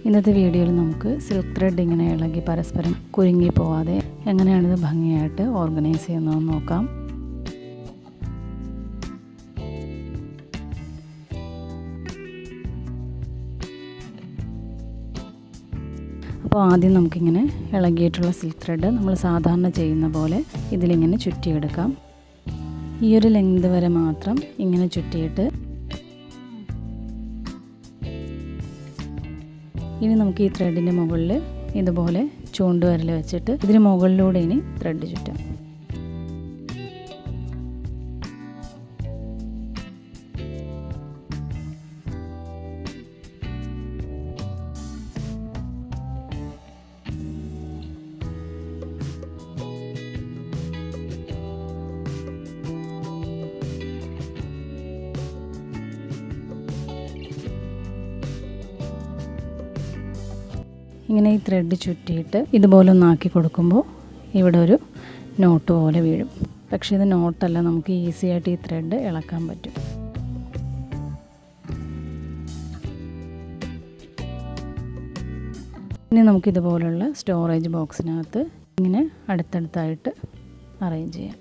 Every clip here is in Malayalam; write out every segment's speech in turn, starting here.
ഇന്നത്തെ വീഡിയോയിൽ നമുക്ക് സിൽക്ക് ത്രെഡ് ഇങ്ങനെ ഇളകി പരസ്പരം കുരുങ്ങി പോവാതെ എങ്ങനെയാണിത് ഭംഗിയായിട്ട് ഓർഗനൈസ് ചെയ്യുന്നതെന്ന് നോക്കാം. അപ്പോൾ ആദ്യം നമുക്കിങ്ങനെ ഇളകിയിട്ടുള്ള സിൽക്ക് ത്രെഡ് നമ്മൾ സാധാരണ ചെയ്യുന്ന പോലെ ഇതിലിങ്ങനെ ചുറ്റിയെടുക്കാം. ഈ ഒരു ലെങ്ത് വരെ മാത്രം ഇങ്ങനെ ചുറ്റിയിട്ട് ഇനി നമുക്ക് ഈ ത്രെഡിൻ്റെ മുകളിൽ ഇതുപോലെ ചൂണ്ടുവിരൽ വെച്ചിട്ട് ഇതിന് മുകളിലൂടെ ഇനി ത്രെഡ് ചുറ്റാം. ഇങ്ങനെ ഈ ത്രെഡ് ചുറ്റിയിട്ട് ഇതുപോലെ ഒന്നാക്കി കൊടുക്കുമ്പോൾ ഇവിടെ ഒരു നോട്ട് പോലെ വീഴും. പക്ഷേ ഇത് നോട്ടല്ല, നമുക്ക് ഈസി ആയിട്ട് ഈ ത്രെഡ് ഇളക്കാൻ പറ്റും. ഇനി നമുക്കിതുപോലുള്ള സ്റ്റോറേജ് ബോക്സിനകത്ത് ഇങ്ങനെ അടുത്തടുത്തായിട്ട് അറേഞ്ച് ചെയ്യാം.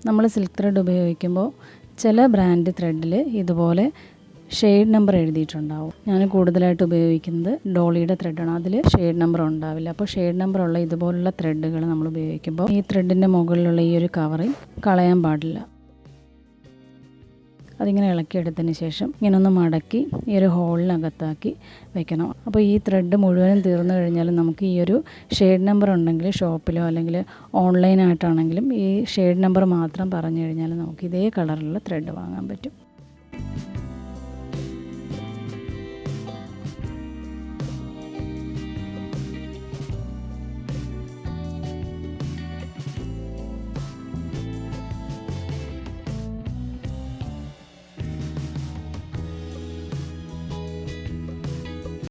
നമ്മൾ സിൽക്ക് ത്രെഡ് ഉപയോഗിക്കുമ്പോൾ ചില ബ്രാൻഡ് ത്രെഡിൽ ഇതുപോലെ ഷെയ്ഡ് നമ്പർ എഴുതിയിട്ടുണ്ടാവും. ഞാൻ കൂടുതലായിട്ട് ഉപയോഗിക്കുന്നത് ഡോളിയുടെ ത്രെഡാണ്. അതിൽ ഷെയ്ഡ് നമ്പർ ഉണ്ടാവില്ല. അപ്പോൾ ഷെയ്ഡ് നമ്പറുള്ള ഇതുപോലുള്ള ത്രെഡുകൾ നമ്മൾ ഉപയോഗിക്കുമ്പോൾ ഈ ത്രെഡിൻ്റെ മുകളിലുള്ള ഈ ഒരു കവറിങ് കളയാൻ പാടില്ല. അതിങ്ങനെ ഇളക്കിയെടുത്തതിന് ശേഷം ഇങ്ങനെ ഒന്ന് മടക്കി ഈ ഒരു ഹോളിനകത്താക്കി വെക്കണം. അപ്പോൾ ഈ ത്രെഡ് മുഴുവനും തീർന്നു കഴിഞ്ഞാൽ നമുക്ക് ഈ ഒരു ഷെയ്ഡ് നമ്പർ ഉണ്ടെങ്കിൽ ഷോപ്പിലോ അല്ലെങ്കിൽ ഓൺലൈനായിട്ടാണെങ്കിലും ഈ ഷെയ്ഡ് നമ്പർ മാത്രം പറഞ്ഞു കഴിഞ്ഞാൽ നമുക്ക് ഇതേ കളറിലുള്ള ത്രെഡ് വാങ്ങാൻ പറ്റും.